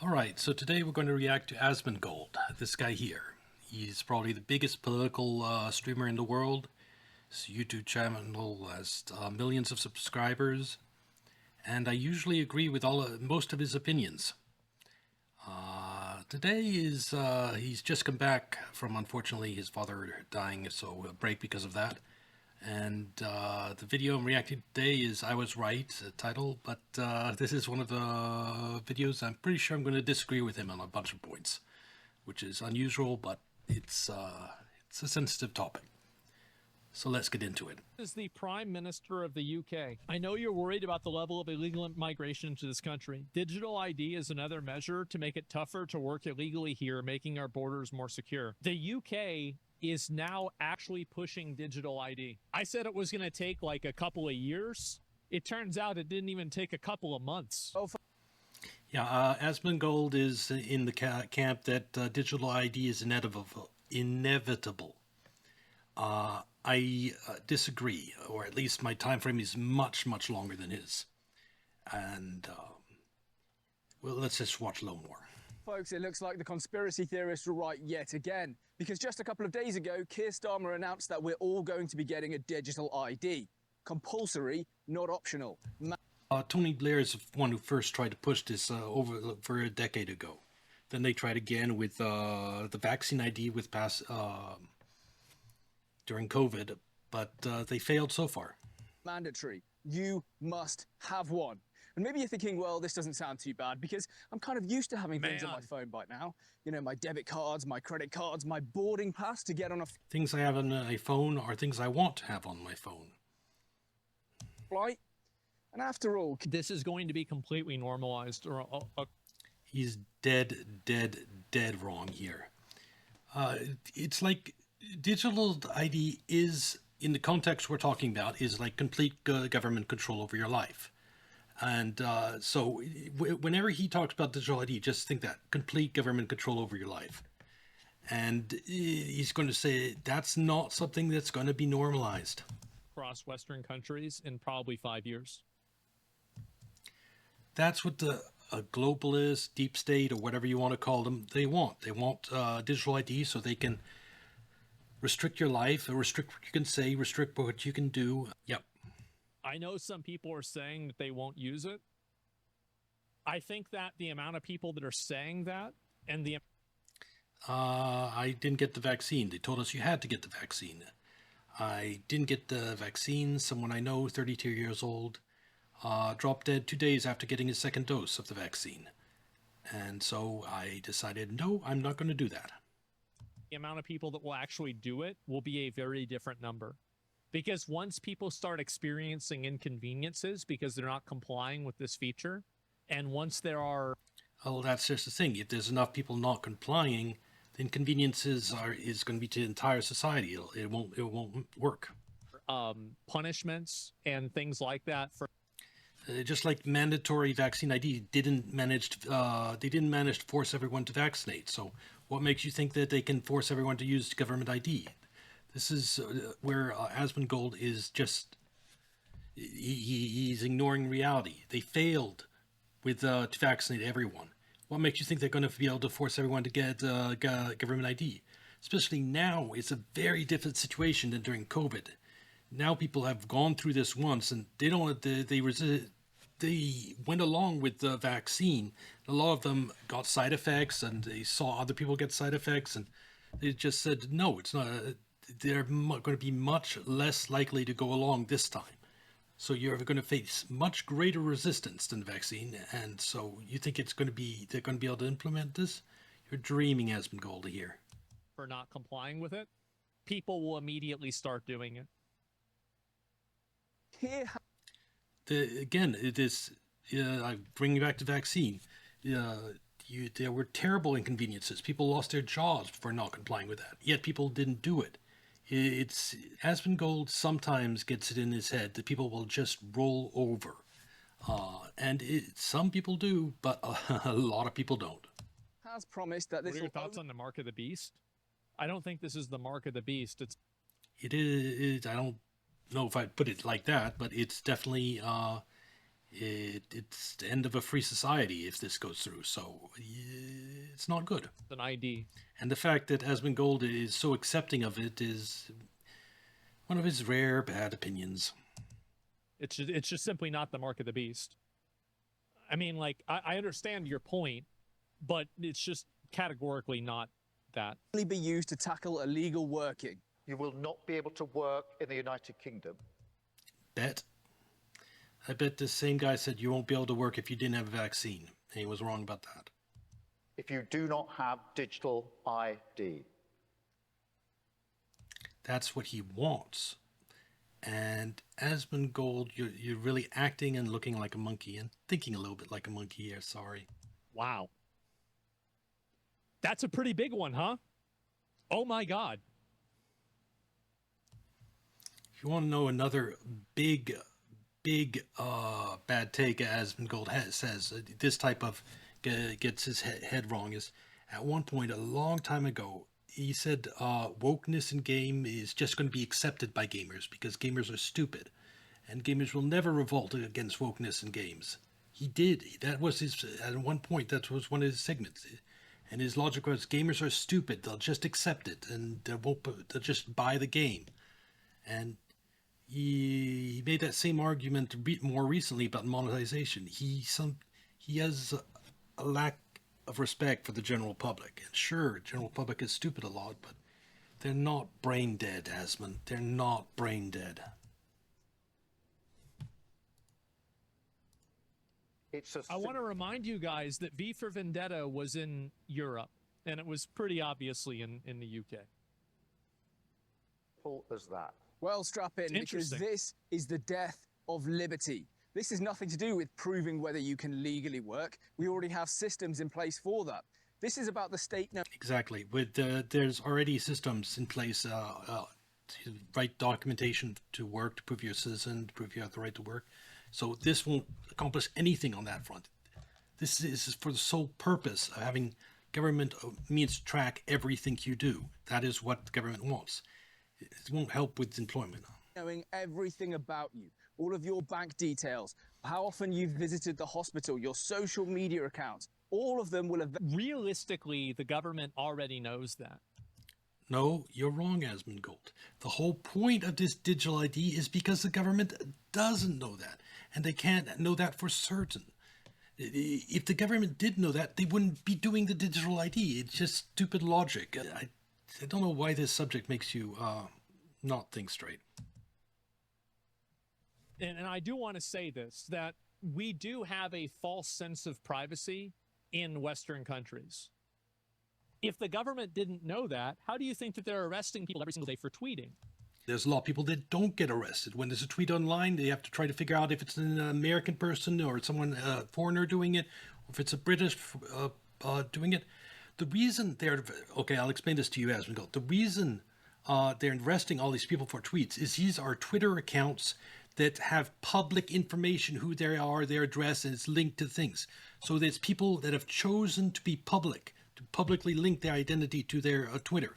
Alright, so today we're going to react to Asmongold, this guy here. He's probably the biggest political streamer in the world. His YouTube channel has millions of subscribers, and I usually agree with most of his opinions. Today is he's just come back from, unfortunately, his father dying, so a break because of that. And the video I'm reacting today is "I Was Right" title, but this is one of the videos I'm pretty sure I'm going to disagree with him on a bunch of points, which is unusual, but it's a sensitive topic. So let's get into it. Is the Prime Minister of the UK. I know you're worried about the level of illegal migration into this country. Digital ID is another measure to make it tougher to work illegally here, making our borders more secure. The UK is now actually pushing digital ID. I said it was going to take like a couple of years. It turns out it didn't even take a couple of months. Yeah, Asmongold is in the camp that digital ID is inevitable. I disagree, or at least my time frame is much longer than his. And well, let's just watch a little more. Folks, it looks like the conspiracy theorists were right yet again, because just a couple of days ago, Keir Starmer announced that we're all going to be getting a digital ID. Compulsory, not optional. Tony Blair is the one who first tried to push this over a decade ago. Then they tried again with the vaccine ID with during COVID, but they failed so far. Mandatory. You must have one. And maybe you're thinking, well, this doesn't sound too bad because I'm kind of used to having things on my phone by now. You know, my debit cards, my credit cards, my boarding pass to get on a things I have on my phone are things I want to have on my phone. Flight. And after all, this is going to be completely normalized. He's dead wrong here. It's like digital ID is, in the context we're talking about, is like complete government control over your life. And so whenever he talks about digital ID, just think that, complete government control over your life. And he's going to say that's not something that's going to be normalized across Western countries in probably 5 years. That's what the globalist, deep state, or whatever you want to call them, they want. They want digital ID so they can restrict your life, restrict what you can say, restrict what you can do. Yep. I know some people are saying that they won't use it. I think that the amount of people that are saying that and the... I didn't get the vaccine. They told us you had to get the vaccine. I didn't get the vaccine. Someone I know, 32 years old, dropped dead 2 days after getting his second dose of the vaccine. And so I decided, no, I'm not going to do that. The amount of people that will actually do it will be a very different number. Because once people start experiencing inconveniences because they're not complying with this feature, and once there are... Well, that's just the thing. If there's enough people not complying, the inconveniences is going to be to the entire society. It won't work. Punishments and things like that for... just like mandatory vaccine ID didn't manage to force everyone to vaccinate. So what makes you think that they can force everyone to use government ID? This is where Asmongold is just, he's ignoring reality. They failed with to vaccinate everyone. What makes you think they're going to be able to force everyone to get government ID? Especially now, it's a very different situation than during COVID. Now people have gone through this once, and they went along with the vaccine. A lot of them got side effects, and they saw other people get side effects, and they just said, no, it's not. They're going to be much less likely to go along this time. So you're going to face much greater resistance than the vaccine, and so you think they're going to be able to implement this? You're dreaming, Asmongold, here. For not complying with it, people will immediately start doing it. Again, it is. I'm bringing back the vaccine. There were terrible inconveniences. People lost their jobs for not complying with that. Yet people didn't do it. It's Asmongold sometimes gets it in his head that people will just roll over, and some people do, but a lot of people don't. Has promised that this. What are your thoughts on the mark of the beast? I don't think this is the mark of the beast. It is. I don't know if I'd put it like that, but it's definitely It's the end of a free society if this goes through. So it's not good. An ID. And the fact that Asmongold is so accepting of it is one of his rare bad opinions. It's just simply not the mark of the beast. I mean, like, I understand your point, but it's just categorically not that. Only be used to tackle illegal working. You will not be able to work in the United Kingdom. Bet. I bet the same guy said you won't be able to work if you didn't have a vaccine. And he was wrong about that. If you do not have digital ID. That's what he wants. And Asmongold, you're really acting and looking like a monkey and thinking a little bit like a monkey here, sorry. Wow. That's a pretty big one, huh? Oh my God. If you want to know another big bad take Asmongold says, this type of gets his head wrong, is at one point a long time ago, he said wokeness in game is just going to be accepted by gamers because gamers are stupid and gamers will never revolt against wokeness in games. He did. That was his, at one point, that was one of his segments. And his logic was gamers are stupid. They'll just accept it and they'll just buy the game. And he made that same argument more recently about monetization. He has a lack of respect for the general public. And sure, general public is stupid a lot, but they're not brain dead, Asmon. They're not brain dead. I want to remind you guys that V for Vendetta was in Europe, and it was pretty obviously in the UK. Simple as that. Well, strap in, because Interesting. this is the death of liberty. This has nothing to do with proving whether you can legally work. We already have systems in place for that. This is about the state now. Exactly. With there's already systems in place to write documentation to work, to prove you're a citizen, to prove you have the right to work. So this won't accomplish anything on that front. This is for the sole purpose of having government means to track everything you do. That is what the government wants. It won't help with employment. Knowing everything about you, all of your bank details, how often you've visited the hospital, your social media accounts, all of them will have... Realistically, the government already knows that. No, you're wrong, Asmongold. The whole point of this digital ID is because the government doesn't know that, and they can't know that for certain. If the government did know that, they wouldn't be doing the digital ID. It's just stupid logic. I don't know why this subject makes you not think straight. And I do want to say this, that we do have a false sense of privacy in Western countries. If the government didn't know that, how do you think that they're arresting people every single day for tweeting? There's a lot of people that don't get arrested. When there's a tweet online, they have to try to figure out if it's an American person or someone, a foreigner doing it, or if it's a British doing it. The reason they're... Okay, I'll explain this to you, Asmongold. The reason they're arresting all these people for tweets is these are Twitter accounts that have public information, who they are, their address, and it's linked to things. So there's people that have chosen to be public, to publicly link their identity to their Twitter.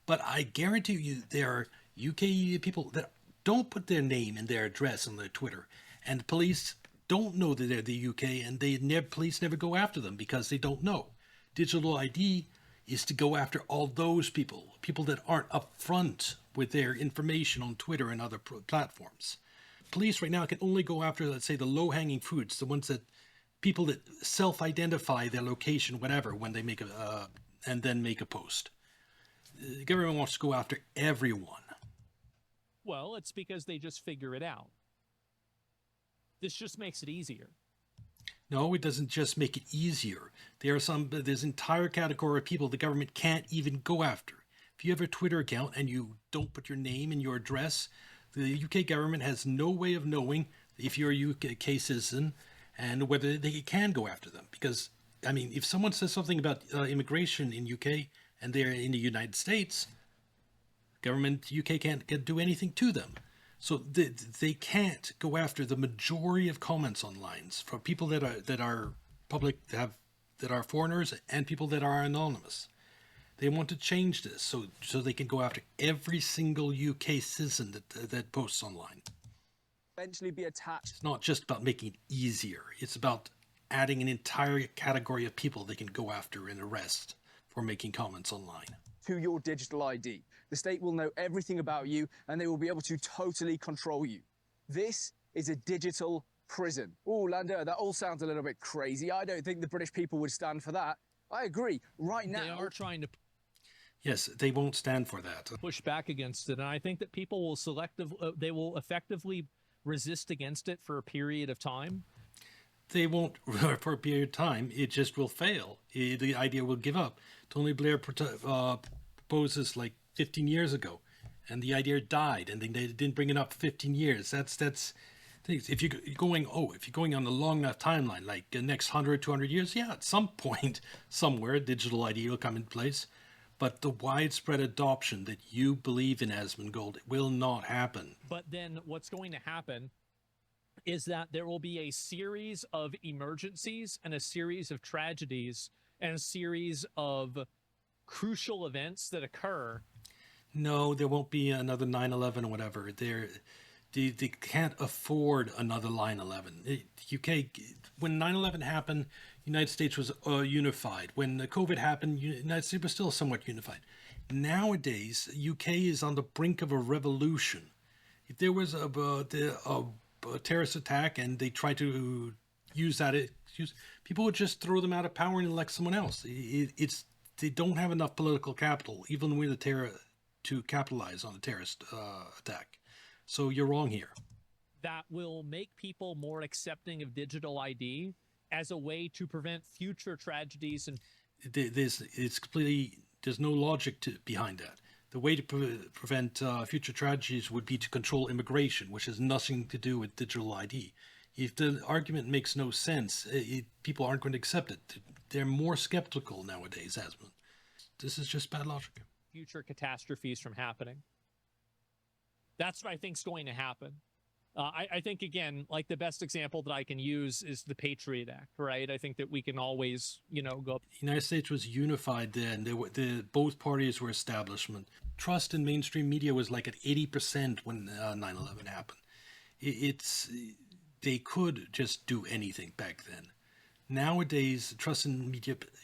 But I guarantee you there are UK people that don't put their name and their address on their Twitter. And the police don't know that they're the UK, and police never go after them because they don't know. Digital ID is to go after all those people that aren't upfront with their information on Twitter and other platforms. Police right now can only go after, let's say, the low-hanging fruits, the ones that people that self-identify their location, whatever, when they make and then make a post. The government wants to go after everyone. Well, it's because they just figure it out. This just makes it easier. No, it doesn't just make it easier. There's entire category of people the government can't even go after. If you have a Twitter account and you don't put your name and your address, the UK government has no way of knowing if you're a UK citizen and whether they can go after them. Because, I mean, if someone says something about immigration in UK and they're in the United States, government UK can't do anything to them. So they can't go after the majority of comments online for people that are public, that are foreigners, and people that are anonymous. They want to change this so they can go after every single UK citizen that posts online. eventually be attached It's not just about making it easier. It's about adding an entire category of people they can go after and arrest for making comments online. to your digital ID. The state will know everything about you and they will be able to totally control you. This is a digital prison. Oh, Lando, that all sounds a little bit crazy. I don't think the British people would stand for that. I agree. Right now, They are trying to Yes, they won't stand for that. push back against it, and I think that people will they will effectively resist against it for a period of time. They won't for a period of time. It just will fail. The idea will give up. Tony Blair proposed like 15 years ago, and the idea died, and they didn't bring it up for 15 years. That's things. If you're going on a long enough timeline, like the next 100, 200 years, yeah, at some point, somewhere, digital ID will come into place. But the widespread adoption that you believe in, Asmongold, will not happen. But then what's going to happen is that there will be a series of emergencies and a series of tragedies and a series of crucial events that occur. No, there won't be another 9/11 or whatever. They can't afford another 9/11. UK, when 9/11 happened, United States was unified. When COVID happened, United States was still somewhat unified. Nowadays, UK is on the brink of a revolution. If there was a terrorist attack and they tried to use that excuse, people would just throw them out of power and elect someone else. They don't have enough political capital, even with the terror, to capitalize on a terrorist attack. So you're wrong here. That will make people more accepting of digital ID as a way to prevent future tragedies. And there's no logic behind that. The way to prevent future tragedies would be to control immigration, which has nothing to do with digital ID. If the argument makes no sense, people aren't going to accept it. They're more skeptical nowadays, Asmund. This is just bad logic. Future catastrophes from happening. That's what I think is going to happen. I think, again, like the best example that I can use is the Patriot Act, right? I think that we can always, go. The United States was unified then. Both parties were establishment. Trust in mainstream media was like at 80% when 9/11 happened. They could just do anything back then. Nowadays, trust in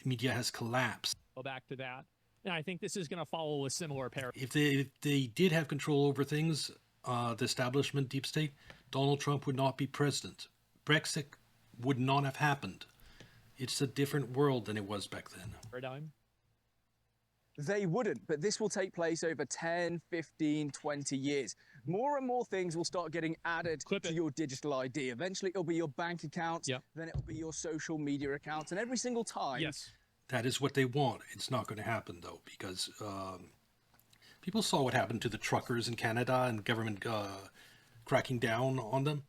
media has collapsed. Go back to that. And I think this is going to follow a similar paradigm. If they did have control over things, the establishment, deep state, Donald Trump would not be president. Brexit would not have happened. It's a different world than it was back then. Paradigm. they wouldn't, but this will take place over 10, 15, 20 years. More and more things will start getting added to your digital ID. Eventually, it'll be your bank account, then it'll be your social media accounts, and every single time... That is what they want. It's not going to happen, though, because people saw what happened to the truckers in Canada and government cracking down on them.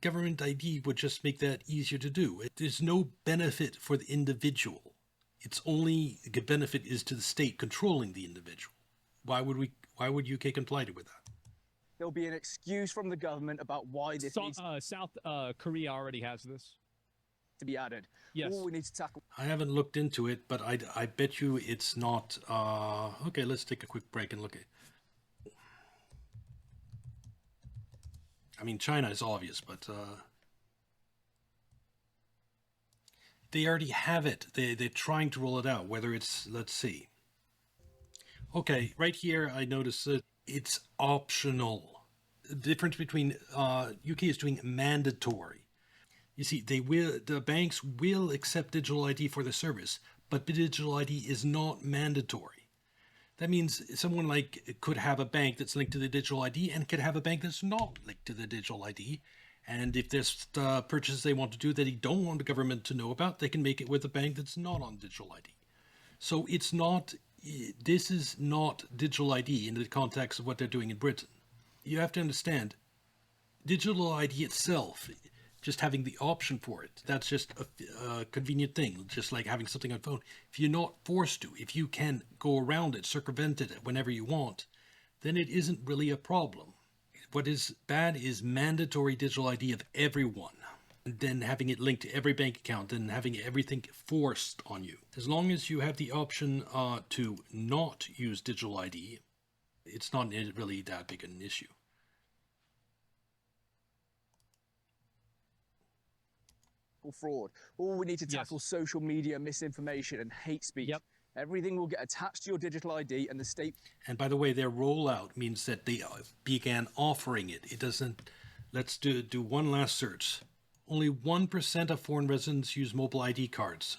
Government ID would just make that easier to do. There's no benefit for the individual. It's only the benefit is to the state controlling the individual. Why would UK comply with that? There'll be an excuse from the government about why this needs South Korea already has this to be added. Yes. All we need to tackle. I haven't looked into it, but I bet you it's not. Okay, let's take a quick break and look at it. I mean, China is obvious, but they already have it. They're trying to roll it out. Whether it's, let's see. Okay, right here I notice that it's optional. The difference between UK is doing mandatory. You see, the banks will accept digital ID for the service, but digital ID is not mandatory. That means someone could have a bank that's linked to the digital ID and could have a bank that's not linked to the digital ID. And if there's purchases they want to do that they don't want the government to know about, they can make it with a bank that's not on digital ID. So this is not digital ID in the context of what they're doing in Britain. You have to understand, digital ID itself, just having the option for it, that's just a convenient thing, just like having something on phone. If you're not forced to, if you can go around it, circumvent it whenever you want, then it isn't really a problem. What is bad is mandatory digital ID of everyone, and then having it linked to every bank account and having everything forced on you. As long as you have the option to not use digital ID, it's not really that big an issue. tackle fraud. Or we need to tackle social media misinformation and hate speech. Yep. Everything will get attached to your digital ID, and the state. And by the way, their rollout means that they began offering it. It doesn't. Let's do one last search. Only 1% of foreign residents use mobile ID cards.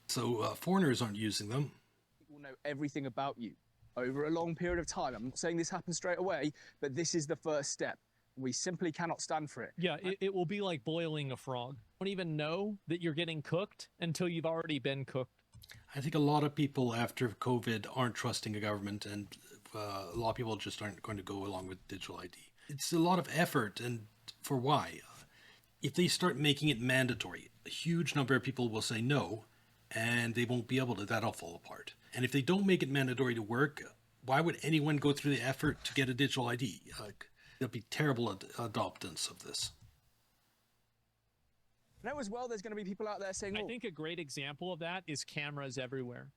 So foreigners aren't using them. Will know everything about you over a long period of time. I'm not saying this happens straight away, but this is the first step. We simply cannot stand for it. Yeah, it will be like boiling a frog. You don't even know that you're getting cooked until you've already been cooked. I think a lot of people after COVID aren't trusting a government, and a lot of people just aren't going to go along with digital ID. It's a lot of effort, and for why? If they start making it mandatory, a huge number of people will say no, and they won't be able to. That'll fall apart. And if they don't make it mandatory to work, why would anyone go through the effort to get a digital ID? There'll be terrible adoptance of this. Now as well, there's going to be people out there saying, I think a great example of that is cameras everywhere.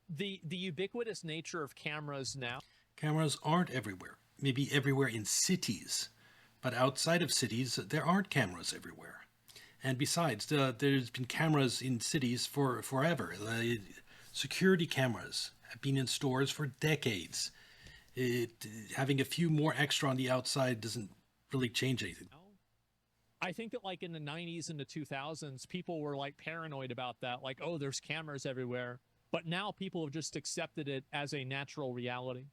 The ubiquitous nature of cameras now. Cameras aren't everywhere. Maybe everywhere in cities. But outside of cities, there aren't cameras everywhere. And besides, there's been cameras in cities for forever. Security cameras have been in stores for decades. Having a few more extra on the outside doesn't really change anything. I think that like in the 90s and the 2000s, people were like paranoid about that. Like, oh, there's cameras everywhere. But now people have just accepted it as a natural reality.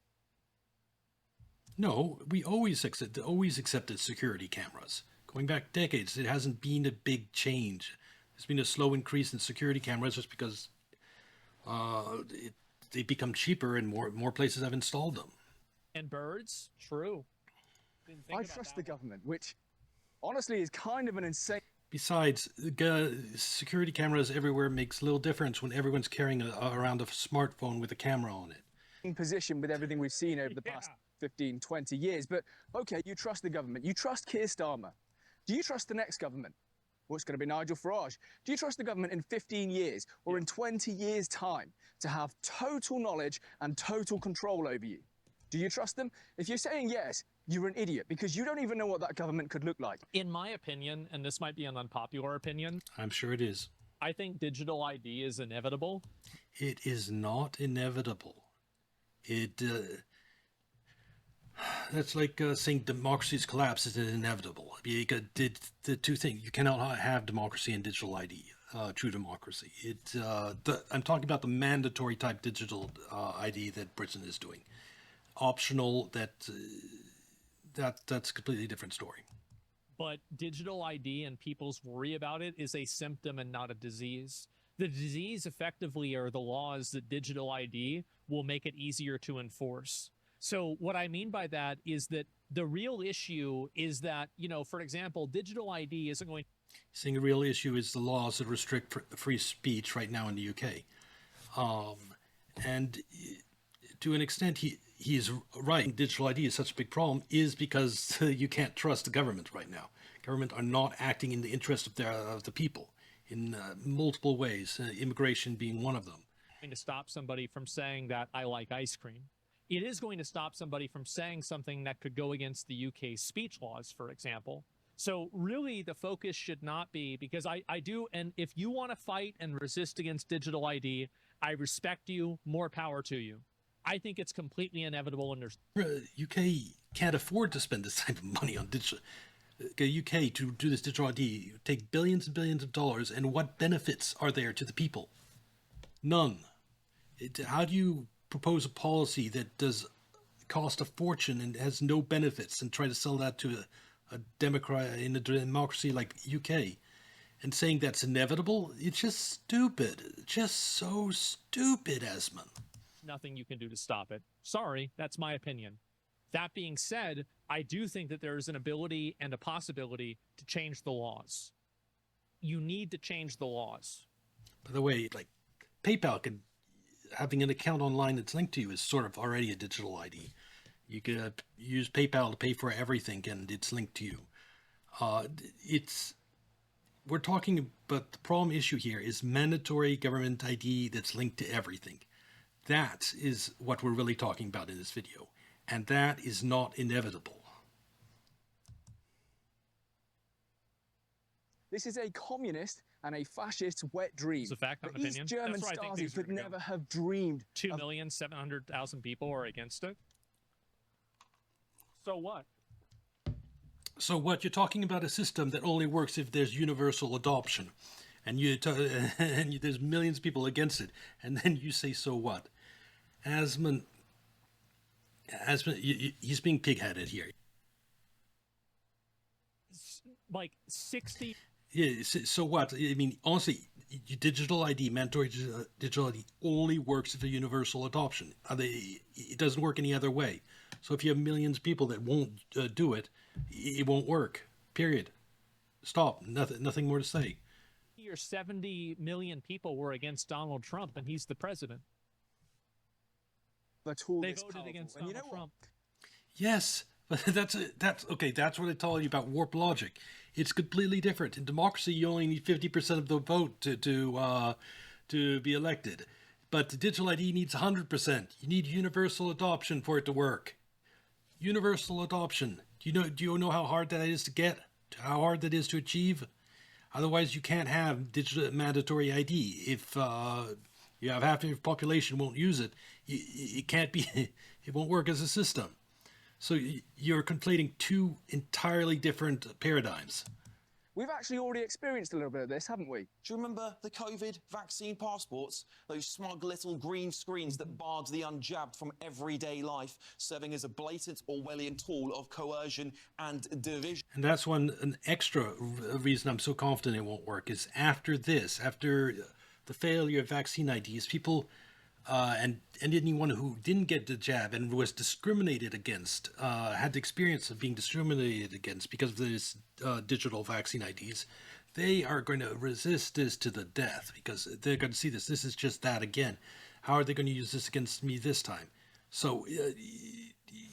No, we always accepted security cameras. Going back decades, it hasn't been a big change. There's been a slow increase in security cameras just because they become cheaper and more places have installed them. And birds, true. I trust the government, which honestly is kind of an insane. Besides, security cameras everywhere makes little difference when everyone's carrying around a smartphone with a camera on it. Position with everything we've seen over the past 15, 20 years. But okay, you trust the government. You trust Keir Starmer. Do you trust the next government? Well, it's going to be Nigel Farage. Do you trust the government in 15 years or in 20 years' time to have total knowledge and total control over you? Do you trust them? If you're saying yes, you're an idiot because you don't even know what that government could look like. In my opinion, and this might be an unpopular opinion, I'm sure it is. I think digital ID is inevitable. It is not inevitable. That's like saying democracy's collapse is inevitable. Did the two things. You cannot have democracy and digital ID, true democracy. I'm talking about the mandatory type digital ID that Britain is doing. Optional, that's a completely different story. But digital ID and people's worry about it is a symptom and not a disease. The disease effectively are the laws that digital ID will make it easier to enforce. So what I mean by that is that the real issue is that, for example, digital ID isn't going. Saying the real issue is the laws that restrict free speech right now in the UK. And to an extent, he's right. Digital ID is such a big problem is because you can't trust the government right now. Government are not acting in the interest of the people in multiple ways, immigration being one of them. To stop somebody from saying that I like ice cream. It is going to stop somebody from saying something that could go against the UK speech laws, for example. So really the focus should not be, because I do, and if you want to fight and resist against digital ID, I respect you, more power to you. I think it's completely inevitable, and there's UK can't afford to spend this type of money on digital. UK to do this digital ID take billions and billions of dollars, and what benefits are there to the people? None. How do you propose a policy that does cost a fortune and has no benefits and try to sell that to a democracy like UK and saying that's inevitable? It's just stupid. Just so stupid, Asmon. Nothing you can do to stop it. Sorry, that's my opinion. That being said, I do think that there is an ability and a possibility to change the laws. You need to change the laws. By the way, like PayPal can having an account online that's linked to you is sort of already a digital ID. You could use PayPal to pay for everything, and it's linked to you. We're talking about the problem issue here is mandatory government ID that's linked to everything. That is what we're really talking about in this video, and that is not inevitable. This is a communist and a fascist wet dream. It's a fact, not But an East opinion. German That's where I think Stasi things are could gonna go. never have dreamed. 2,700,000 people are against it. So what? So what, you're talking about a system that only works if there's universal adoption, and there's millions of people against it, and then you say, so what? Asmon, he's being pig-headed here. Like 60. Yeah, so what? I mean, honestly, digital ID, mandatory digital ID, only works if a universal adoption. It doesn't work any other way. So if you have millions of people that won't do it, it won't work. Period. Stop. Nothing more to say. Or 70 million people were against Donald Trump, and he's the president. The tool They this voted powerful. against And you Donald know what? Trump. Yes, but that's okay. That's what I told you about warp logic. It's completely different. In democracy, you only need 50% of the vote to be elected, but the digital ID needs 100%. You need universal adoption for it to work. Universal adoption. Do you know how hard that is to get? How hard that is to achieve? Otherwise, you can't have digital mandatory ID. If you have half of your population won't use it, it can't be. It won't work as a system. So you're conflating two entirely different paradigms. We've actually already experienced a little bit of this, haven't we? Do you remember the COVID vaccine passports? Those smug little green screens that barred the unjabbed from everyday life, serving as a blatant Orwellian tool of coercion and division. And that's an extra reason I'm so confident it won't work is after this, after the failure of vaccine IDs, people and anyone who didn't get the jab and was discriminated against, had the experience of being discriminated against because of this digital vaccine IDs, they are going to resist this to the death because they're going to see this. This is just that again. How are they going to use this against me this time? So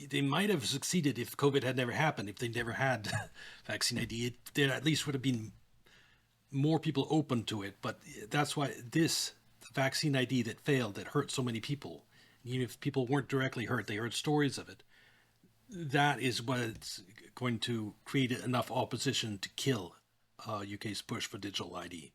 they might have succeeded if COVID had never happened, if they never had vaccine ID. There at least would have been more people open to it. But that's why this vaccine ID that failed, that hurt so many people, even if people weren't directly hurt, they heard stories of it. That is what's going to create enough opposition to kill UK's push for digital ID.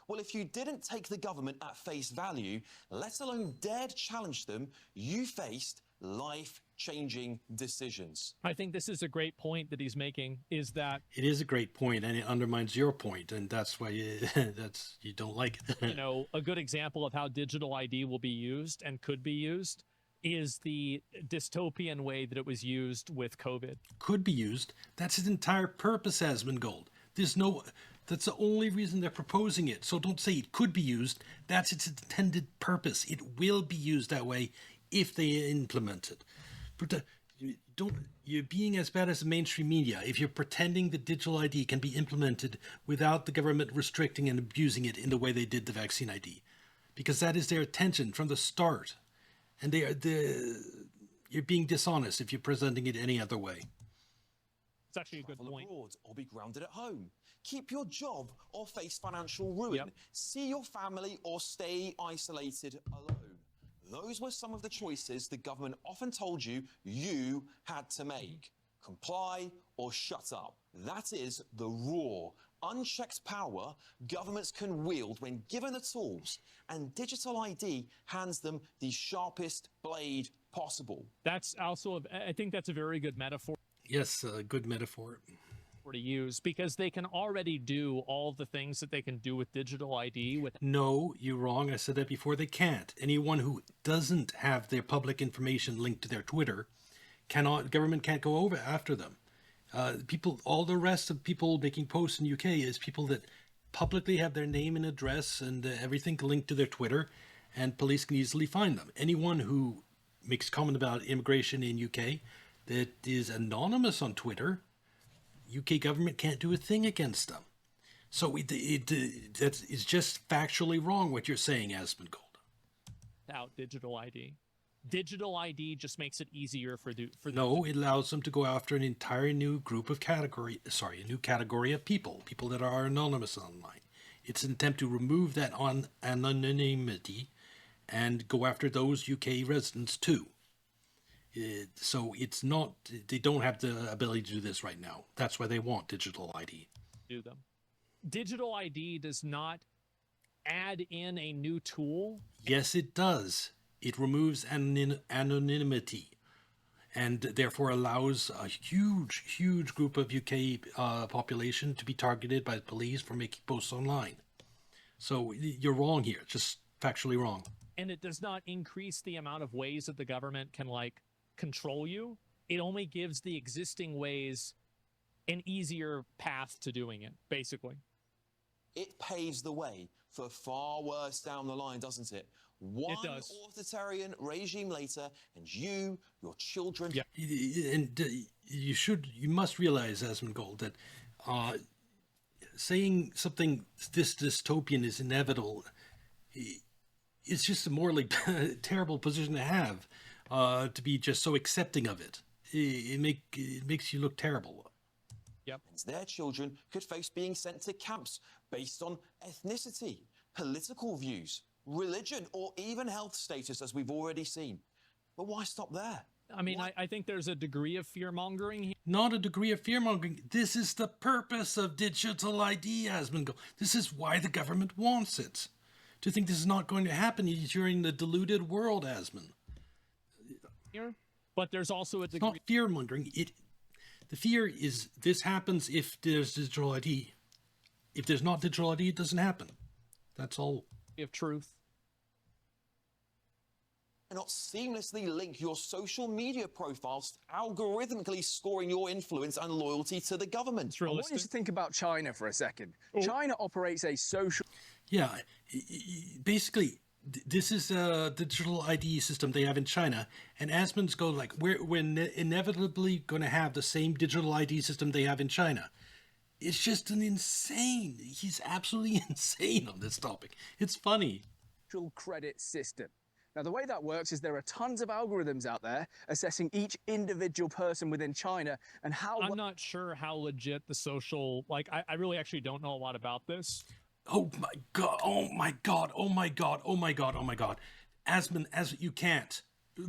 Well, if you didn't take the government at face value, let alone dared challenge them, you faced life-changing decisions. I think this is a great point that he's making, is that it is a great point, and it undermines your point, and that's why you don't like it. you know, a good example of how digital ID will be used and could be used is the dystopian way that it was used with COVID. Could be used. That's its entire purpose, Asmongold. That's the only reason they're proposing it. So don't say it could be used. That's its intended purpose. It will be used that way if they implement it. But you're being as bad as the mainstream media if you're pretending that digital ID can be implemented without the government restricting and abusing it in the way they did the vaccine ID, because that is their intention from the start, and you're being dishonest if you're presenting it any other way. It's actually a good Travel point. abroad or be grounded at home. Keep your job or face financial ruin. Yep. See your family or stay isolated alone. Those were some of the choices the government often told you had to make. Comply or shut up. That is the raw, unchecked power governments can wield when given the tools, and digital ID hands them the sharpest blade possible. That's also, I think that's a very good metaphor Yes, a good metaphor to use, because they can already do all the things that they can do with digital ID. No, you're wrong. I said that before. They can't. Anyone who doesn't have their public information linked to their Twitter government can't go over after them. All the rest of people making posts in UK is people that publicly have their name and address and everything linked to their Twitter, and police can easily find them. Anyone who makes comment about immigration in UK that is anonymous on Twitter, UK government can't do a thing against them. So it's just factually wrong what you're saying, Asmongold. Without digital ID. Digital ID just makes it easier for No, it allows them to go after an entire new category of people that are anonymous online. It's an attempt to remove that anonymity and go after those UK residents too. So it's not, they don't have the ability to do this right now. That's why they want digital ID. do them. digital ID does not add in a new tool. Yes, it does. It removes anonymity and therefore allows a huge group of UK population to be targeted by the police for making posts online. So you're wrong here, just factually wrong. And it does not increase the amount of ways that the government can like control you. It only gives the existing ways an easier path to doing it, basically. It paves the way for far worse down the line, doesn't it? One authoritarian regime later, and you, your children. Yeah. And you must realize, Asmongold, that saying something this dystopian is inevitable, it's just a morally terrible position to have, to be just so accepting of it. It makes you look terrible. Yep. Their children could face being sent to camps based on ethnicity, political views, religion, or even health status, as we've already seen. But why stop there? I mean, I think there's a degree of fear-mongering here. Not a degree of fear-mongering. This is the purpose of digital ID, Asmongold. This is why the government wants it. To think this is not going to happen, you're in the deluded world, Asmon. Here, but there's also a degree. It's not fear-mongering. The fear is this happens if there's digital ID. If there's not digital ID, it doesn't happen. That's all. Of truth. Not seamlessly link your social media profiles, algorithmically scoring your influence and loyalty to the government. I want you to think about China for a second. China operates a social... Yeah, basically, this is a digital ID system they have in China, and Asmon's go like, we're inevitably going to have the same digital ID system they have in China. It's just he's absolutely insane on this topic. It's funny. Credit system. Now, the way that works is there are tons of algorithms out there assessing each individual person within China and how... I'm not sure how legit the social... Like, I really actually don't know a lot about this. Oh my god, oh my god, oh my god, oh my god, oh my god. Asmon, you can't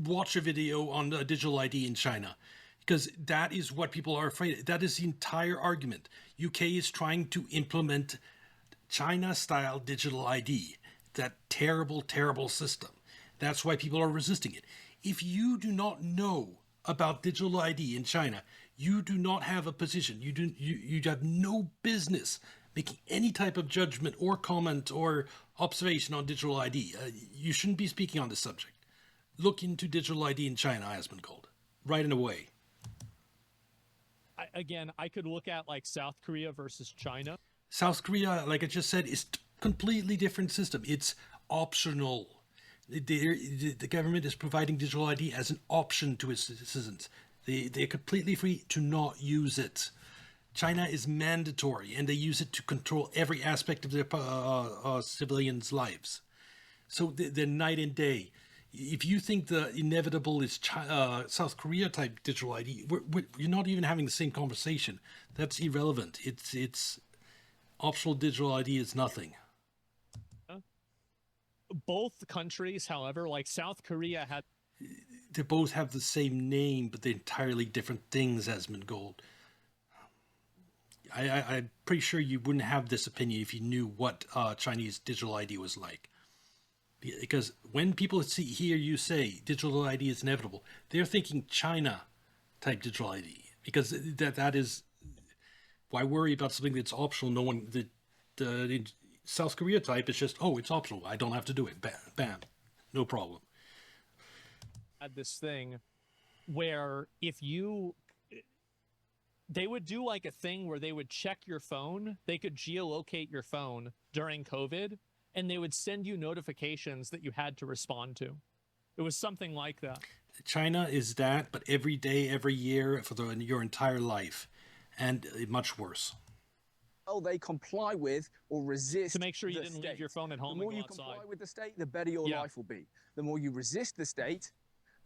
watch a video on digital ID in China, because that is what people are afraid of. That is the entire argument. UK is trying to implement China-style digital ID, that terrible, terrible system. That's why people are resisting it. If you do not know about digital ID in China, you do not have a position. You have no business making any type of judgment or comment or observation on digital ID. You shouldn't be speaking on this subject. Look into digital ID in China, Asmongold, right in a way. I could look at like South Korea versus China. South Korea, like I just said, is a completely different system. It's optional. The government is providing digital ID as an option to its citizens. They're completely free to not use it. China is mandatory, and they use it to control every aspect of their civilians' lives. So they're night and day. If you think the inevitable is South Korea type digital ID, you're not even having the same conversation. That's irrelevant. It's optional digital ID is nothing. Both countries, however, like South Korea had... They both have the same name, but they're entirely different things, Asmongold. I'm pretty sure you wouldn't have this opinion if you knew what Chinese digital ID was like. Because when people hear you say digital ID is inevitable, they're thinking China-type digital ID. Because that is... Why worry about something that's optional? No one... The South Korea type is just, oh, it's optional. I don't have to do it. Bam, bam. No problem. Had this thing where if you... They would do like a thing where they would check your phone. They could geolocate your phone during COVID, and they would send you notifications that you had to respond to. It was something like that. China is that, but every day, every year, for your entire life, and much worse. Well, they comply with or resist to make sure you the didn't state. leave your phone at home The more and go you outside. comply with the state, the better your life will be. The more you resist the state,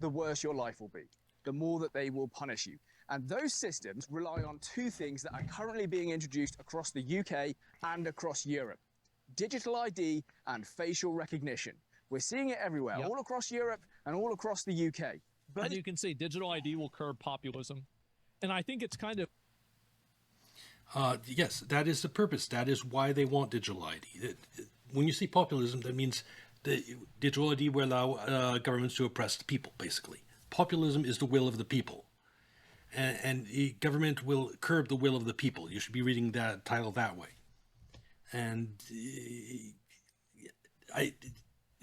the worse your life will be. The more that they will punish you. And those systems rely on two things that are currently being introduced across the UK and across Europe. Digital ID and facial recognition. We're seeing it everywhere, all across Europe and all across the UK. But and you can see digital ID will curb populism. And I think it's kind of... Yes, that is the purpose. That is why they want digital ID. When you say populism, that means the digital ID will allow governments to oppress the people, basically. Populism is the will of the people. And the government will curb the will of the people. You should be reading that title that way. And I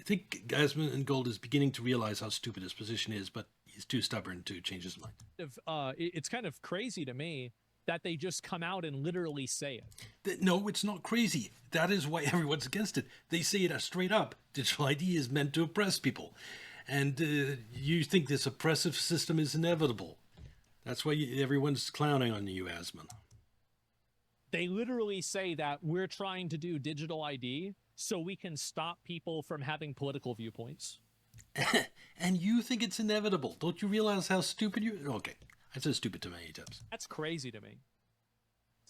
think Asmongold is beginning to realize how stupid his position is, but he's too stubborn to change his mind. It's kind of crazy to me that they just come out and literally say it. No, it's not crazy. That is why everyone's against it. They say it straight up. Digital ID is meant to oppress people. And you think this oppressive system is inevitable. That's why everyone's clowning on you, Asmon. They literally say that we're trying to do digital ID so we can stop people from having political viewpoints. And you think it's inevitable. Don't you realize how stupid you... Okay, I said stupid too many times. That's crazy to me.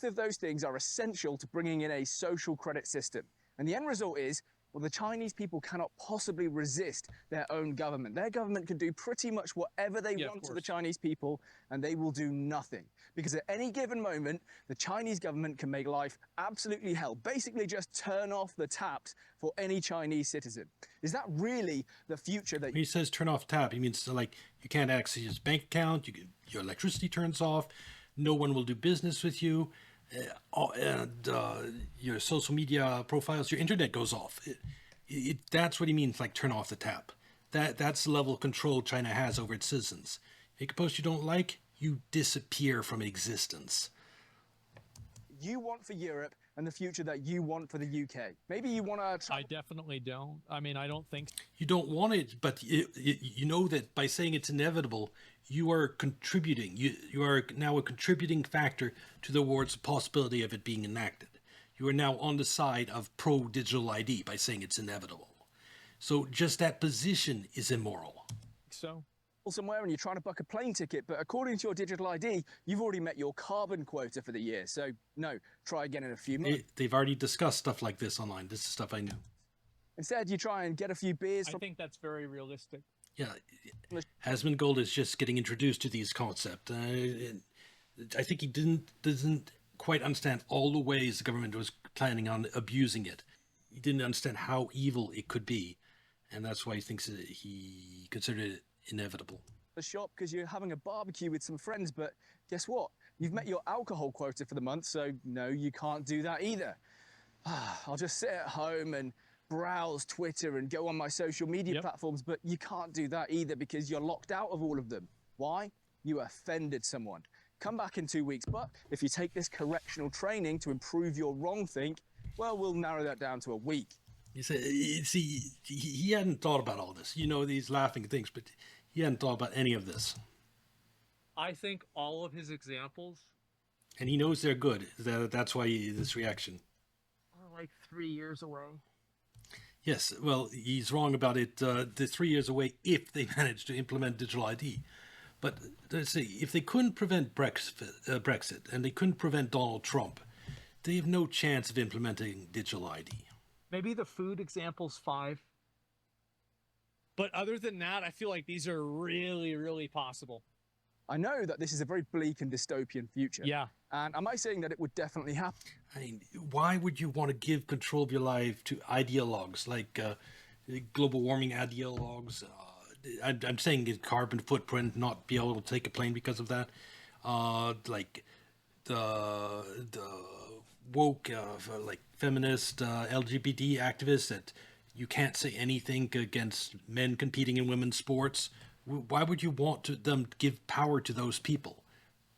Both of those things are essential to bringing in a social credit system. And the end result is, well, the Chinese people cannot possibly resist their own government. Their government can do pretty much whatever they want to the Chinese people, and they will do nothing. Because at any given moment, the Chinese government can make life absolutely hell. Basically just turn off the taps for any Chinese citizen. Is that really the future that... When he says turn off tap, he means like you can't access your bank account, your electricity turns off, no one will do business with you, and your social media profiles, your internet goes off. That's what he means, like turn off the tap. That's the level of control China has over its citizens. Make a post you don't like, you disappear from existence. You want for Europe and the future that you want for the UK. Maybe you want to... I definitely don't. I mean, I don't think... You don't want it, but you know that by saying it's inevitable, you are contributing. You are now a contributing factor towards the possibility of it being enacted. You are now on the side of pro-digital ID by saying it's inevitable. So just that position is immoral. So... somewhere and you're trying to book a plane ticket, but according to your digital ID, you've already met your carbon quota for the year. So no, try again in a few months. They've already discussed stuff like this online. This is stuff I knew. Instead, you try and get a few beers. I think that's very realistic. Yeah, Asmongold is just getting introduced to these concepts. I think he doesn't quite understand all the ways the government was planning on abusing it. He didn't understand how evil it could be, and that's why he thinks he considered it inevitable. The shop because you're having a barbecue with some friends, but guess what? You've met your alcohol quota for the month, so no, you can't do that either. I'll just sit at home and browse Twitter and go on my social media platforms, but you can't do that either because you're locked out of all of them. Why? You offended someone. Come back in 2 weeks, but if you take this correctional training to improve your wrong think, well, we'll narrow that down to a week. You see, he hadn't thought about all this. You know, these laughing things, but he hadn't thought about any of this. I think all of his examples... And he knows they're good. That's why this reaction. Are like 3 years away. Yes, well, he's wrong about it. They're 3 years away if they manage to implement digital ID. But let's see, if they couldn't prevent Brexit and they couldn't prevent Donald Trump, they have no chance of implementing digital ID. Maybe the food example's 5. But other than that, I feel like these are really, really possible. I know that this is a very bleak and dystopian future. Yeah. And am I saying that it would definitely happen? I mean, why would you want to give control of your life to ideologues like global warming ideologues? I'm saying the carbon footprint, not be able to take a plane because of that. Like the woke, like feminist, LGBT activists that you can't say anything against men competing in women's sports. Why would you want them to give power to those people?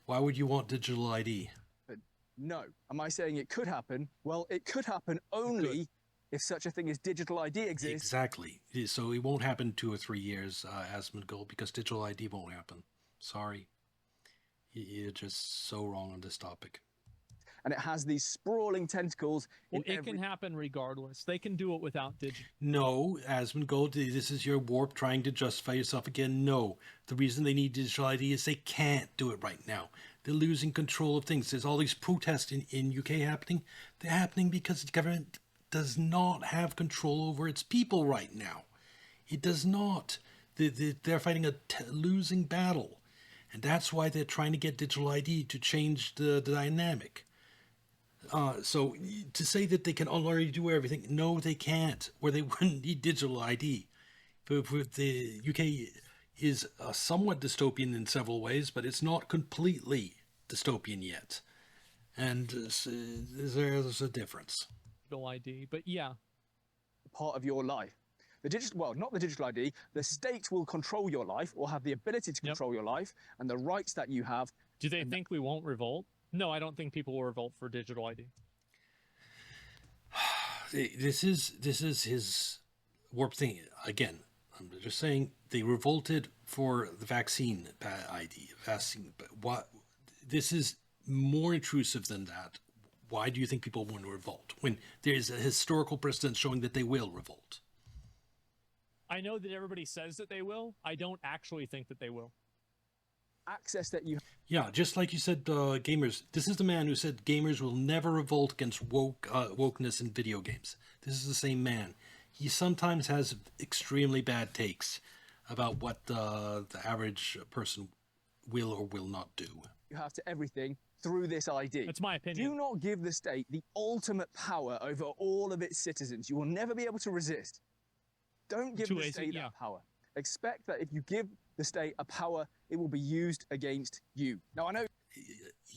Why would you want digital ID? No. Am I saying it could happen? Well, it could happen only if such a thing as digital ID exists. Exactly. So it won't happen 2 or 3 years, Asmongold, because digital ID won't happen. Sorry. You're just so wrong on this topic. And it has these sprawling tentacles. Well, it can happen regardless. They can do it without digital. No, Asmongold, this is your warp trying to justify yourself again. No. The reason they need digital ID is they can't do it right now. They're losing control of things. There's all these protests in UK happening. They're happening because the government does not have control over its people right now. It does not. They're fighting a losing battle. And that's why they're trying to get digital ID to change the dynamic. So to say that they can already do everything, no, they can't, or they wouldn't need digital ID. But the UK is somewhat dystopian in several ways, but it's not completely dystopian yet. And there's a difference. Digital ID, but yeah, part of your life. The digital, well, not the digital ID, the state will control your life or have the ability to control your life and the rights that you have. Do they think we won't revolt? No, I don't think people will revolt for digital ID. This is his warped thing. Again, I'm just saying they revolted for the vaccine ID. Vaccine, but what? This is more intrusive than that. Why do you think people want to revolt when there is a historical precedent showing that they will revolt? I know that everybody says that they will. I don't actually think that they will. Access that you Yeah, just like you said, gamers. This is the man who said gamers will never revolt against wokeness in video games. This is the same man. He sometimes has extremely bad takes about what the average person will or will not do. have to everything through this ID. That's my opinion. Do not give the state the ultimate power over all of its citizens. You will never be able to resist. Don't give the state that power. Expect that if you give the state a power, it will be used against you. Now, I know...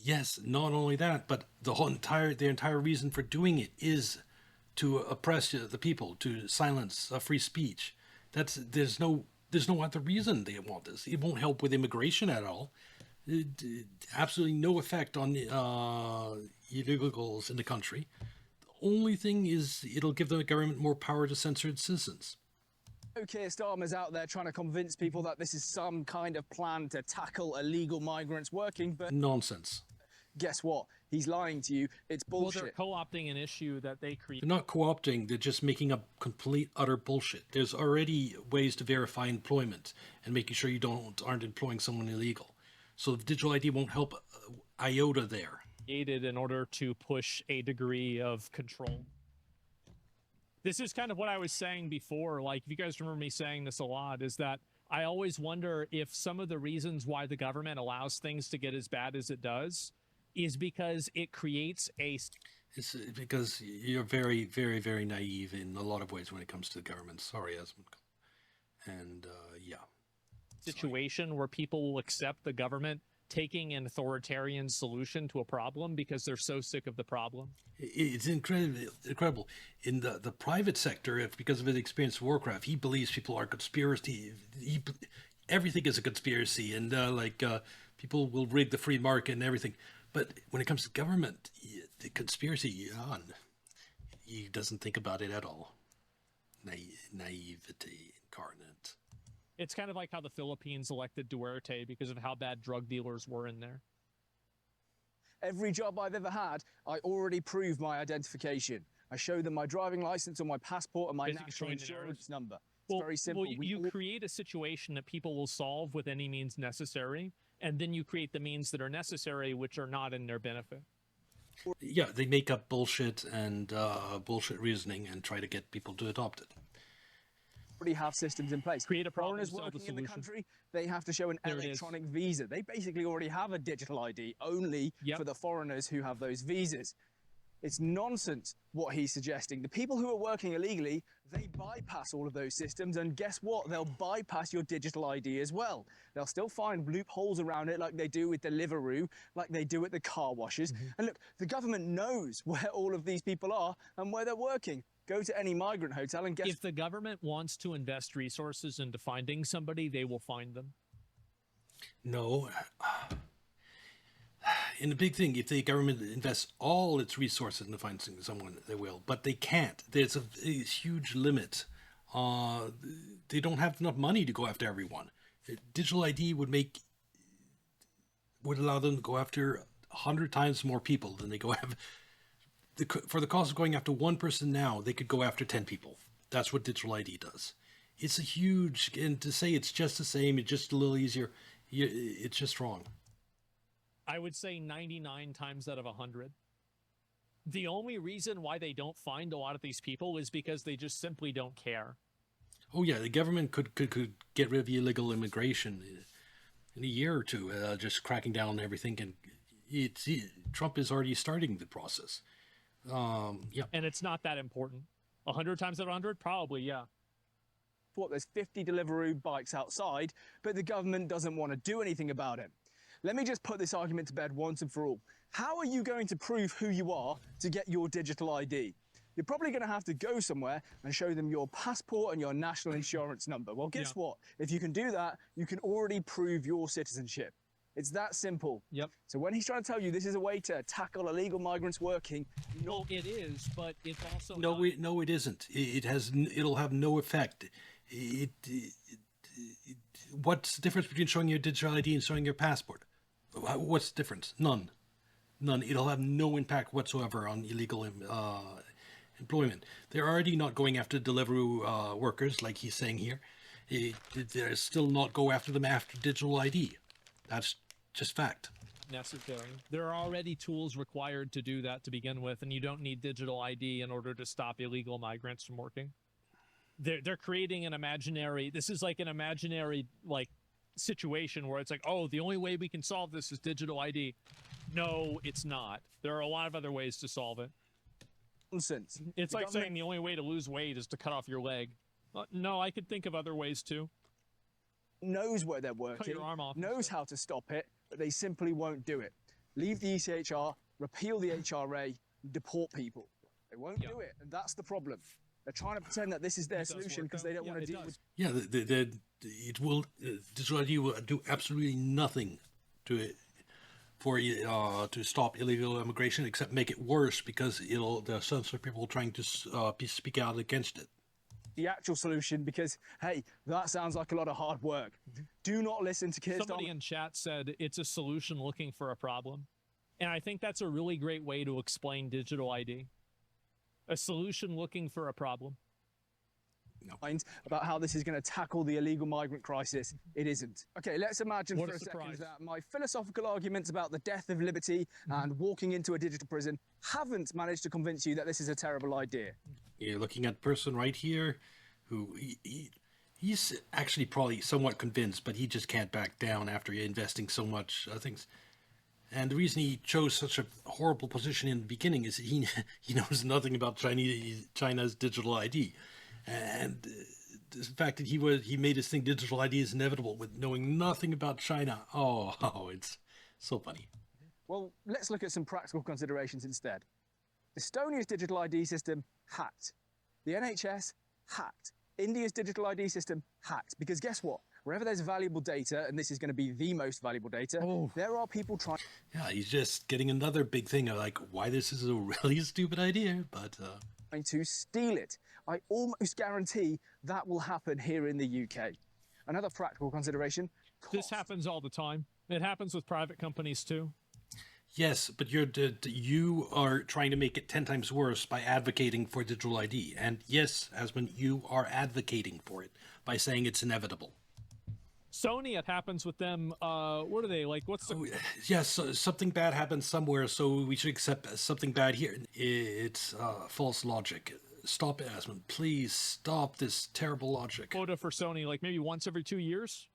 Yes, not only that, but the entire reason for doing it is to oppress the people, to silence free speech. There's no other reason they want this. It won't help with immigration at all. Absolutely no effect on illegals in the country. The only thing is it'll give the government more power to censor its citizens. Keir Starmer's out there trying to convince people that this is some kind of plan to tackle illegal migrants working, but... Nonsense. Guess what? He's lying to you. It's bullshit. Well, they're co-opting an issue that they create. They're not co-opting. They're just making up complete, utter bullshit. There's already ways to verify employment and making sure you aren't employing someone illegal. So the digital ID won't help iota there. Created in order to push a degree of control. This is kind of what I was saying before. Like, if you guys remember me saying this a lot, is that I always wonder if some of the reasons why the government allows things to get as bad as it does is because it creates a... It's because you're very, very, very naive in a lot of ways when it comes to the government. Sorry, Asmongold. And, yeah. Situation where people will accept the government taking an authoritarian solution to a problem because they're so sick of the problem. It's incredible. In the private sector, because of his experience with Warcraft, he believes people are conspiracy. Everything is a conspiracy, and people will rig the free market and everything. But when it comes to government, the conspiracy, he doesn't think about it at all. Naivety incarnate. It's kind of like how the Philippines elected Duterte because of how bad drug dealers were in there. Every job I've ever had, I already proved my identification. I show them my driving license or my passport and my national insurance number. It's very simple. Well, you create a situation that people will solve with any means necessary, and then you create the means that are necessary, which are not in their benefit. Yeah, they make up bullshit and bullshit reasoning and try to get people to adopt it. Already have systems in place. Create a problem, foreigners working in the country, they have to show an electronic visa. They basically already have a digital ID only for the foreigners who have those visas. It's nonsense what he's suggesting. The people who are working illegally, they bypass all of those systems, and guess what? They'll bypass your digital ID as well. They'll still find loopholes around it like they do with Deliveroo, like they do at the car washes. And look, the government knows where all of these people are and where they're working. Go to any migrant hotel and guess... If the government wants to invest resources into finding somebody, they will find them. No. In the big thing, if the government invests all its resources into finding someone, they will. But they can't. There's a huge limit. They don't have enough money to go after everyone. Digital ID would allow them to go after 100 times more people than they go after... For the cost of going after one person now, they could go after 10 people. That's what digital ID does. It's a huge, and to say it's just the same, it's just a little easier, it's just wrong. I would say 99 times out of 100. The only reason why they don't find a lot of these people is because they just simply don't care. Oh yeah, the government could get rid of illegal immigration in a year or two, just cracking down on everything, and Trump is already starting the process. Yeah. And it's not that important. 100 times out of 100, probably, yeah. What, there's 50 Deliveroo bikes outside, but the government doesn't want to do anything about it. Let me just put this argument to bed once and for all. How are you going to prove who you are to get your digital ID? You're probably going to have to go somewhere and show them your passport and your national insurance number. Well, guess what? If you can do that, you can already prove your citizenship. It's that simple. Yep. So when he's trying to tell you this is a way to tackle illegal migrants working, Well, it is, but it's also No, it isn't. It'll have no effect. What's the difference between showing your digital ID and showing your passport? What's the difference? None. It'll have no impact whatsoever on illegal employment. They're already not going after Deliveroo workers, like he's saying here. They're still not go after them after digital ID. That's just fact. necessary. There are already tools required to do that to begin with, and you don't need digital ID in order to stop illegal migrants from working. They're creating an imaginary, this is like an imaginary like situation where it's like, oh, the only way we can solve this is digital ID. No, it's not. There are a lot of other ways to solve it. Nonsense. It's like saying the only way to lose weight is to cut off your leg. No, I could think of other ways too. Knows where they're working, Cut your arm off knows how to stop it, but they simply won't do it. Leave the ECHR, repeal the HRA, deport people. They won't do it, and that's the problem. They're trying to pretend that this is their solution because they don't want to deal with. Yeah, it will. Digital ID will do absolutely nothing to it to stop illegal immigration, except make it worse because there are some sort of people trying to speak out against it. The actual solution, because hey, that sounds like a lot of hard work. Do not listen to kids. Somebody in chat said it's a solution looking for a problem, and I think that's a really great way to explain digital ID. A solution looking for a problem. About how this is going to tackle the illegal migrant crisis. It isn't. Okay, let's imagine for a second that my philosophical arguments about the death of liberty and walking into a digital prison haven't managed to convince you that this is a terrible idea. You're looking at a person right here who he's actually probably somewhat convinced, but he just can't back down after investing so much things. And the reason he chose such a horrible position in the beginning is he knows nothing about China's digital ID. And the fact that he made us think digital ID is inevitable with knowing nothing about China. Oh, it's so funny. Well, let's look at some practical considerations instead. Estonia's digital ID system hacked. The NHS hacked. India's digital ID system hacked. Because guess what? Wherever there's valuable data, and this is going to be the most valuable data, there are people trying. Yeah, he's just getting another big thing of like why this is a really stupid idea, but trying to steal it. I almost guarantee that will happen here in the UK. Another practical consideration. Cost. This happens all the time. It happens with private companies too. Yes, but you are trying to make it 10 times worse by advocating for digital ID. And yes, Asmon, you are advocating for it by saying it's inevitable. Sony, it happens with them. What are they like? What's the? Yes, something bad happens somewhere, so we should accept something bad here. It's false logic. Stop it, Asmon. Please stop this terrible logic. Quota for Sony, like maybe once every 2 years.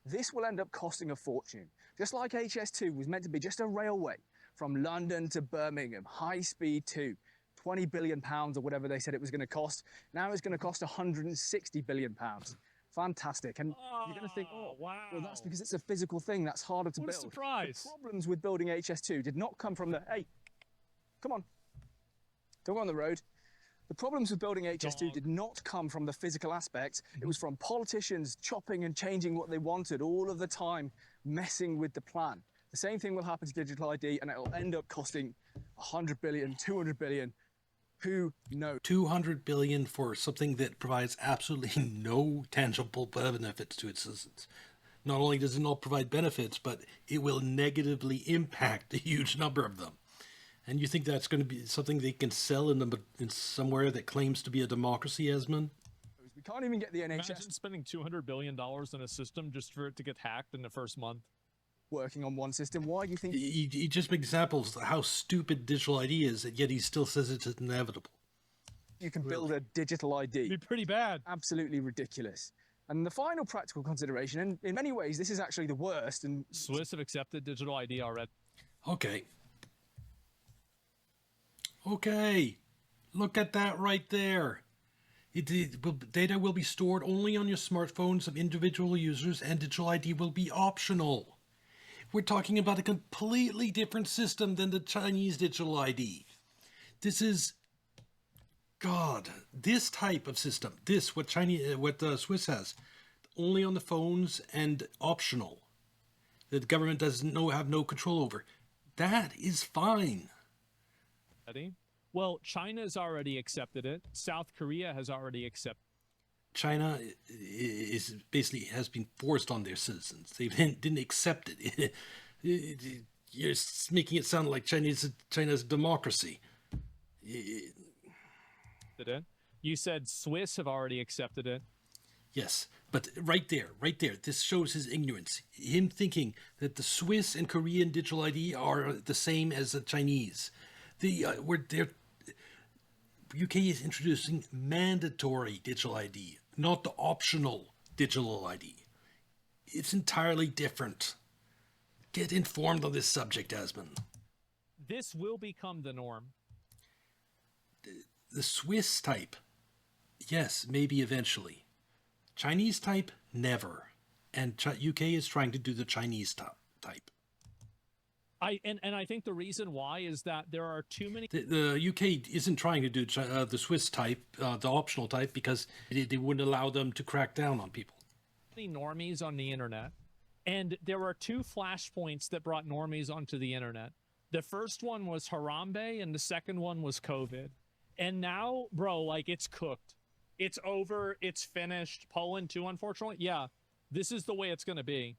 This will end up costing a fortune. Just like HS2 was meant to be just a railway from London to Birmingham, high speed too. £20 billion or whatever they said it was going to cost. Now it's going to cost £160 billion. Fantastic. And you're going to think, oh, wow. Well, that's because it's a physical thing. That's harder to build. What a surprise. The problems with building HS2 did not come from the, hey, come on, don't go on the road. The problems with building HS2 did not come from the physical aspect. It was from politicians chopping and changing what they wanted all of the time, messing with the plan. The same thing will happen to digital ID, and it'll end up costing 100 billion, 200 billion. Who knows? 200 billion for something that provides absolutely no tangible benefits to its citizens. Not only does it not provide benefits, but it will negatively impact a huge number of them. And you think that's going to be something they can sell in somewhere that claims to be a democracy, Esmond? We can't even get the NHS. Imagine spending $200 billion in a system just for it to get hacked in the first month. Working on one system. Why do you think? He just makes examples of how stupid digital ID is, and yet he still says it's inevitable. You can build a digital ID. It'd be pretty bad. Absolutely ridiculous. And the final practical consideration, and in many ways this is actually the worst. And Swiss have accepted digital ID already. Okay. Okay, look at that right there. Data will be stored only on your smartphones of individual users, and digital ID will be optional. We're talking about a completely different system than the Chinese digital ID. This is, God, this type of system, what Swiss has, only on the phones and optional, that the government doesn't have no control over. That is fine. Well, China's already accepted it. South Korea has already accepted. China is basically has been forced on their citizens. They didn't accept it. You're making it sound like China's democracy. You said Swiss have already accepted it. Yes, but right there, this shows his ignorance. Him thinking that the Swiss and Korean digital ID are the same as the Chinese. UK is introducing mandatory digital ID, not the optional digital ID. It's entirely different. Get informed on this subject, Asmon. This will become the norm. The Swiss type, yes, maybe eventually. Chinese type, never. And UK is trying to do the Chinese type. I think the reason why is that there are too many. The UK isn't trying to do the Swiss type, the optional type, because they wouldn't allow them to crack down on people. Normies on the internet, and there were two flashpoints that brought normies onto the internet. The first one was Harambe, and the second one was COVID. And now, bro, like, it's cooked. It's over. It's finished. Poland too, unfortunately. Yeah, this is the way it's going to be.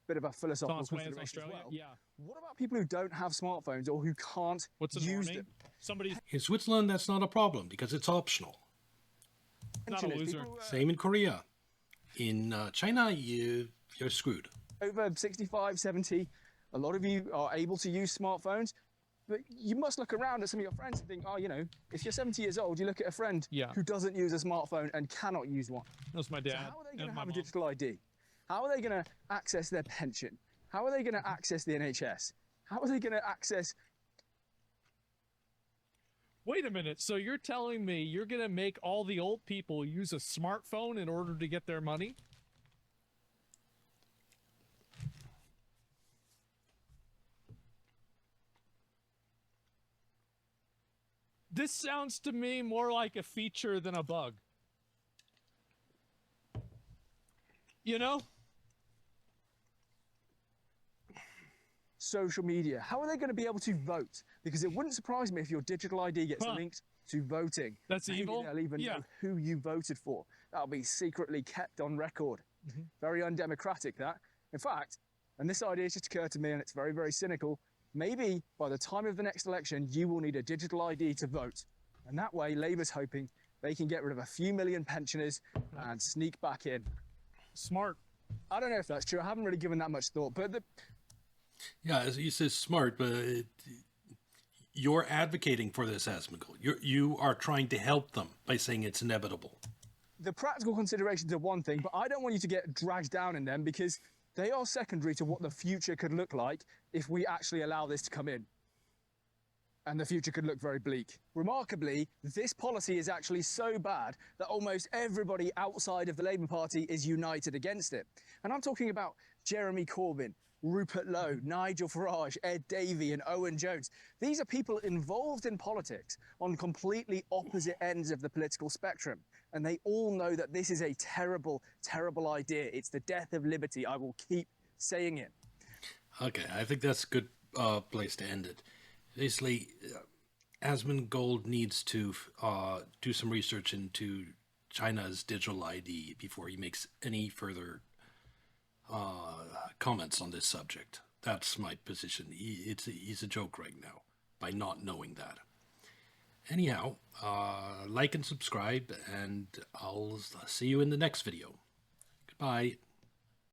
Bit of a philosophical consideration as well. Yeah. What about people who don't have smartphones or who can't use them? In Switzerland, that's not a problem because it's optional. Not a loser. Same in Korea. In China, you're screwed. Over 65, 70, a lot of you are able to use smartphones, but you must look around at some of your friends and think, oh, you know, if you're 70 years old, you look at a friend who doesn't use a smartphone and cannot use one. That's my dad. So how are they going to have a digital ID? How are they going to access their pension? How are they going to access the NHS? How are they going to access... Wait a minute. So you're telling me you're going to make all the old people use a smartphone in order to get their money? This sounds to me more like a feature than a bug. You know? Social media. How are they going to be able to vote? Because it wouldn't surprise me if your digital ID gets linked to voting. That's evil. They'll even know who you voted for. That'll be secretly kept on record. Very undemocratic, that. In fact, and this idea just occurred to me, and it's very, very cynical, maybe by the time of the next election, you will need a digital ID to vote. And that way, Labour's hoping they can get rid of a few million pensioners and sneak back in. Smart. I don't know if that's true. I haven't really given that much thought, but yeah, as he says, smart, but you're advocating for this, Asmongold. You are trying to help them by saying it's inevitable. The practical considerations are one thing, but I don't want you to get dragged down in them because they are secondary to what the future could look like if we actually allow this to come in. And the future could look very bleak. Remarkably, this policy is actually so bad that almost everybody outside of the Labour Party is united against it. And I'm talking about Jeremy Corbyn, Rupert Lowe, Nigel Farage, Ed Davey and Owen Jones. These are people involved in politics on completely opposite ends of the political spectrum. And they all know that this is a terrible, terrible idea. It's the death of liberty. I will keep saying it. Okay, I think that's a good place to end it. Basically, Asmongold needs to do some research into China's digital ID before he makes any further comments on this subject. That's my position. He's a joke right now by not knowing that. Anyhow, like and subscribe, and I'll see you in the next video. Goodbye.